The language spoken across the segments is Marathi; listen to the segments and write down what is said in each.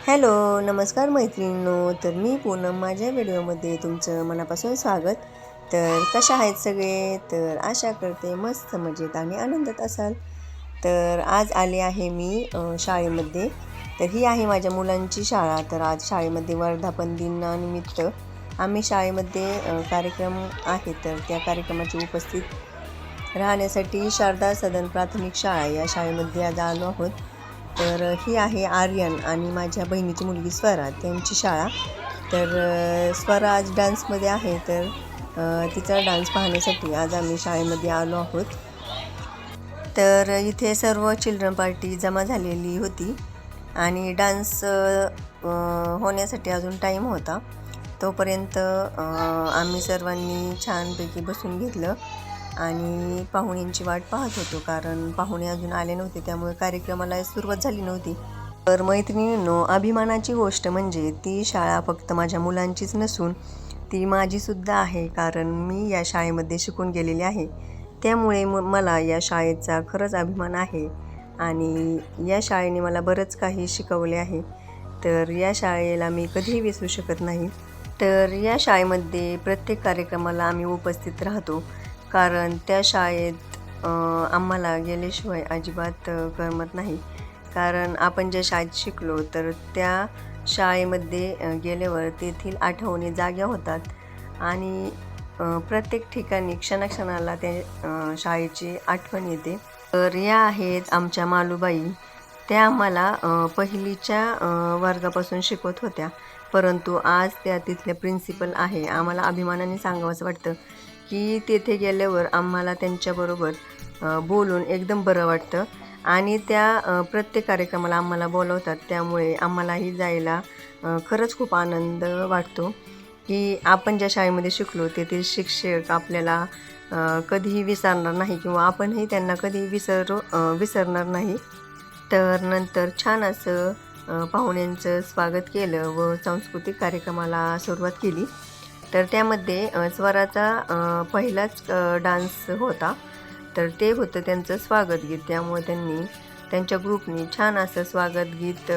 हॅलो, नमस्कार मैत्रिणींनो. तर मी पूनम, माझ्या व्हिडिओमध्ये तुमचं मनापासून स्वागत. तर कशा आहेत सगळे? तर आशा करते मस्त मजेत आणि आनंदात असाल. तर आज आले आहे मी शाळेमध्ये. तर ही आहे माझ्या मुलांची शाळा. तर आज शाळेमध्ये वर्धापन दिनानिमित्त आम्ही शाळेमध्ये कार्यक्रम आहे. तर त्या कार्यक्रमाची उपस्थित राहण्यासाठी शारदा सदन प्राथमिक शाळा या शाळेमध्ये आज आलो आहोत. तर ही आहे आर्यन आणि माझ्या बहिणीची मुलगी स्वरा त्यांची शाळा. तर स्वरा आज डान्समध्ये आहे. तर तिचा डान्स पाहण्यासाठी आज आम्ही शाळेमध्ये आलो आहोत. तर इथे सर्व चिल्ड्रन पार्टी जमा झालेली होती आणि डान्स होण्यासाठी अजून टाईम होता. तोपर्यंत आम्ही सर्वांनी छानपैकी बसून घेतलं आणि पाहुण्यांची वाट पाहत होतो, कारण पाहुणे अजून आले नव्हते, त्यामुळे कार्यक्रमाला सुरुवात झाली नव्हती. तर मैत्रिणींनो, अभिमानाची गोष्ट म्हणजे ती शाळा फक्त माझ्या मुलांचीच नसून ती माझीसुद्धा आहे, कारण मी या शाळेमध्ये शिकून गेलेले आहे. त्यामुळे मला या शाळेचा खरंच अभिमान आहे आणि या शाळेने मला बरंच काही शिकवले आहे. तर या शाळेला मी कधीही विसरू शकत नाही. तर या शाळेमध्ये प्रत्येक कार्यक्रमाला आम्ही उपस्थित राहतो, कारण त्या शाळेत आम्हाला गेल्याशिवाय अजिबात करमत नाही. कारण आपण ज्या शाळेत शिकलो तर त्या शाळेमध्ये गेल्यावर तेथील आठवणी जाग्या होतात आणि प्रत्येक ठिकाणी क्षणाक्षणाला त्या शाळेची आठवण येते. तर या आहेत आमच्या मालूबाई. त्या आम्हाला पहिलीच्या वर्गापासून शिकवत होत्या, परंतु आज त्या तिथल्या प्रिन्सिपल आहे. आम्हाला अभिमानाने सांगावंसं वाटतं की तेथे गेल्यावर आम्हाला त्यांच्याबरोबर बोलून एकदम बरं वाटतं आणि त्या प्रत्येक कार्यक्रमाला आम्हाला बोलवतात. त्यामुळे आम्हालाही जायला खरंच खूप आनंद वाटतो की आपण ज्या शाळेमध्ये शिकलो तेथील शिक्षक आपल्याला कधीही विसरणार नाही किंवा आपणही त्यांना कधीही विसरणार नाही. तर नंतर छान असं पाहुण्यांचं स्वागत केलं व सांस्कृतिक कार्यक्रमाला सुरुवात केली. तर त्यामध्ये स्वराचा पहिलाच डान्स होता. तर ते होतं त्यांचं स्वागत गीत. त्यामुळे त्यांनी त्यांच्या ग्रुपनी छान असं स्वागत गीत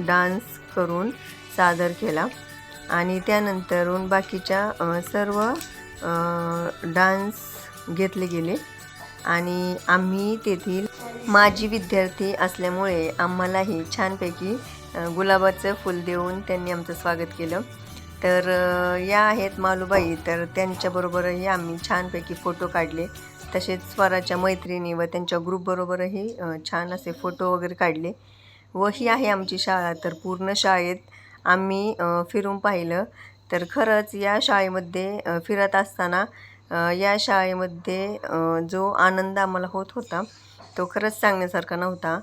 डान्स करून सादर केला आणि त्यानंतरून बाकीच्या सर्व डान्स घेतले गेले आणि आम्ही तेथील माजी विद्यार्थी असल्यामुळे आम्हालाही छानपैकी गुलाबाचं फूल देऊन त्यांनी आमचं स्वागत केलं. तर या आहेत मालूबाई. तर त्यांच्याबरोबरही आम्ही छानपैकी फोटो काढले. तसेच स्वराच्या मैत्रिणी व त्यांच्या ग्रुपबरोबरही छान असे फोटो वगैरे काढले. व ही आहे आमची शाळा. तर पूर्ण शाळेत आम्ही फिरून पाहिलं. तर खरंच या शाळेमध्ये फिरत असताना या शाळेमध्ये जो आनंद आम्हाला होत होता तो खरंच सांगण्यासारखा नव्हता.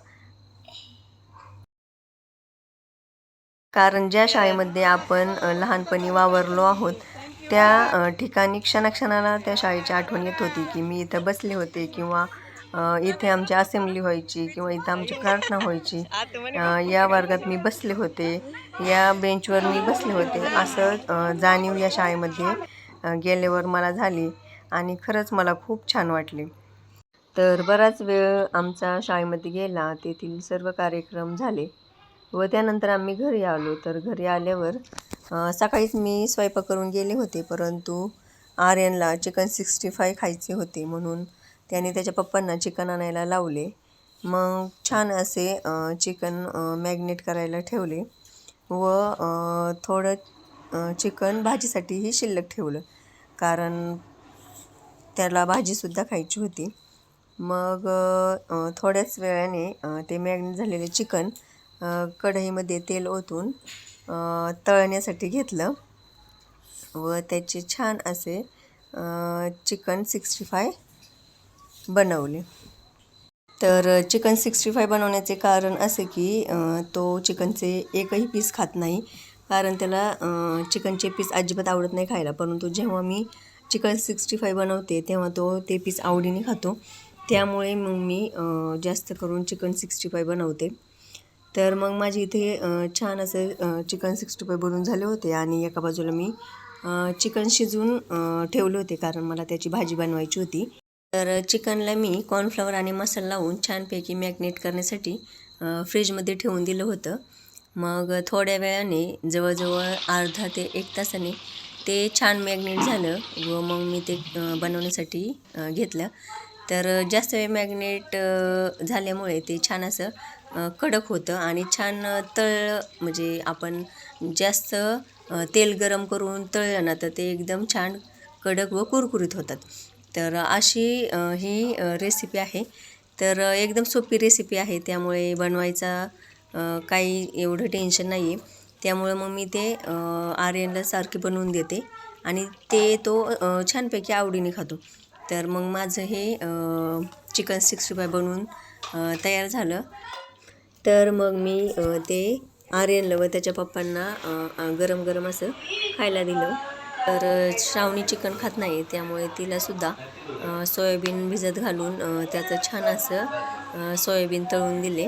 कारण ज्या शाळेमध्ये आपण लहानपणी वावरलो आहोत त्या ठिकाणी क्षणाक्षणाला त्या शाळेची आठवण येत होती की मी इथं बसले होते किंवा इथे आमची असेंब्ली व्हायची किंवा इथं आमची प्रार्थना व्हायची, या वर्गात मी बसले होते, या बेंचवर मी बसले होते, असं जाणीव या शाळेमध्ये गेल्यावर मला झाली आणि खरंच मला खूप छान वाटले. तर बराच वेळ आमचा शाळेमध्ये गेला. तेथील सर्व कार्यक्रम झाले व त्यानंतर आम्ही घरी आलो. तर घरी आल्यावर सकाळीच मी स्वयंपाक करून गेले होते, परंतु आर्यनला चिकन 65 खायचे होते म्हणून त्याने त्याच्या पप्पांना चिकन आणायला लावले. मग छान असे चिकन मॅग्नेट करायला ठेवले व थोडं चिकन भाजीसाठीही शिल्लक ठेवलं, कारण त्याला भाजीसुद्धा खायची होती. मग थोड्याच वेळाने ते मॅग्नेट झालेले चिकन कढईमध्ये तेल ओतून तळण्यासाठी घेतलं व त्याचे छान असे चिकन 65 बनवले. तर चिकन 65 बनवण्याचे कारण असे की तो चिकनचे एकही पीस खात नाही, कारण त्याला चिकनचे पीस अजिबात आवडत नाही खायला. परंतु जेव्हा मी चिकन 65 बनवते तेव्हा तो ते पीस आवडीने खातो. त्यामुळे मग मी जास्त करून चिकन 65 बनवते. तर मग माझी इथे छान असं चिकन 65 बनवून झाले होते आणि एका बाजूला मी चिकन शिजवून ठेवले होते, कारण मला त्याची भाजी बनवायची होती. तर चिकनला मी कॉर्नफ्लॉवर आणि मसाला लावून छानपैकी मॅग्नेट करण्यासाठी फ्रीजमध्ये ठेवून दिलं होतं मग थोड्या वेळाने जवळजवळ अर्धा ते 1 तासाने ते छान मॅग्नेट झालं व मग मी ते बनवण्यासाठी घेतलं. तर जास्त वेळ मॅग्नेट झाल्यामुळे ते छान असं कडक होतं आणि छान तळलं म्हणजे आपण जास्त तेल गरम करून तळलं ना तर ते एकदम छान कडक व कुरकुरीत होतात. तर अशी ही रेसिपी आहे. तर एकदम सोपी रेसिपी आहे, त्यामुळे बनवायचा काही एवढं टेन्शन नाही आहे. त्यामुळं मग मी ते आर्यनला सारखे बनवून देते आणि तो छानपैकी आवडीने खातो. तर मग माझं हे चिकन 65 बनवून तयार झालं. तर मग मी ते आर्यनला व त्याच्या पप्पांना गरम गरम असं खायला दिलं. तर श्रावणी चिकन खात नाही, त्यामुळे तिलासुद्धा सोयाबीन भिजत घालून त्याचं छान असं सोयाबीन तळून दिले.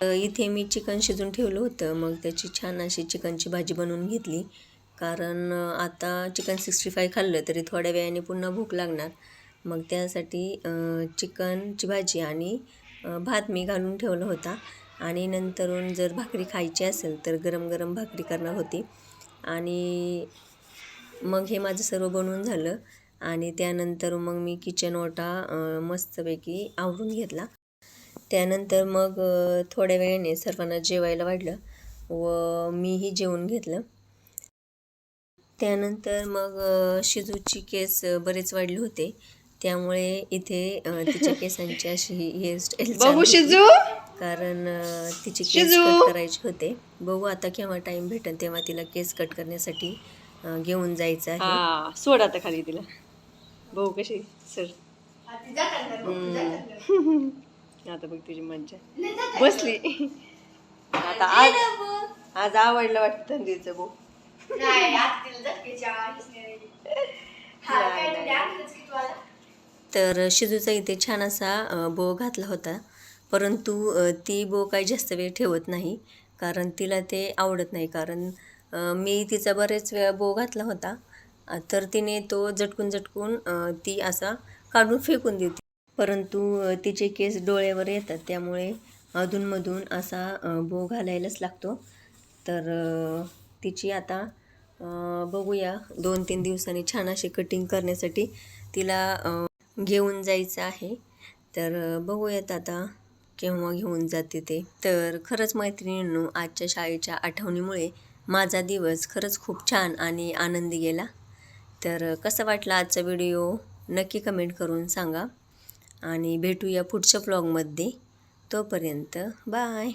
इथे मी चिकन शिजून ठेवलं होतं. मग त्याची छान अशी चिकनची भाजी बनवून घेतली, कारण आता चिकन 65 खाल्लं तरी थोड्या वेळाने पुन्हा भूक लागणार. मग त्यासाठी चिकनची भाजी आणि भात मी घालून ठेवला होता आणि नंतरून जर भाकरी खायची असेल तर गरम गरम भाकरी करणार होती. आणि मग हे माझं सर्व बनवून झालं आणि त्यानंतर मग मी किचन ओटा मस्तपैकी आवरून घेतला. त्यानंतर मग थोड्या वेळाने सर्वांना जेवायला वाढलं व मीही जेवून घेतलं. त्यानंतर मग शिजूची केस बरेच वाढले होते, त्यामुळे इथे तिच्या केसांची अशी हेअरस्टाईल चालू होती, कारण तिचे केस कट करायचे होते. बघू आता केव्हा टाईम भेटेल तेव्हा तिला केस कट करण्यासाठी घेऊन जायचं आहे. सोड आता खाली तिला. भाऊ कशी सर आता बघ तुझी मज्जा बसली. आता आज आवडलं वाटतं थंडीचं भाऊ. तर शिजूचा इथे छान असा बो घातला होता, परंतु ती बो काही जास्त वेळ ठेवत नाही, कारण तिला ते आवडत नाही. कारण मी तिचा बरेच वेळा बो घातला होता, तर तिने तो झटकून ती असा काढून फेकून देते. परंतु तिचे केस डोळ्यावर येतात, त्यामुळे अधूनमधून असा बो घालायलाच लागतो. तर तिची आता बघूया 2-3 दिवसांनी छान अशी कटिंग करण्यासाठी तिला घेऊन जायचं आहे. तर बघूयात आता केव्हा घेऊन जाते ते. तर खरंच मैत्रिणींनो, आजच्या शाळेच्या आठवणीमुळे माझा दिवस खरंच खूप छान आणि आनंदी गेला. तर कसा वाटला आजचा व्हिडिओ नक्की कमेंट करून सांगा आणि भेटूया पुढच्या व्लॉगमध्ये. तोपर्यंत बाय.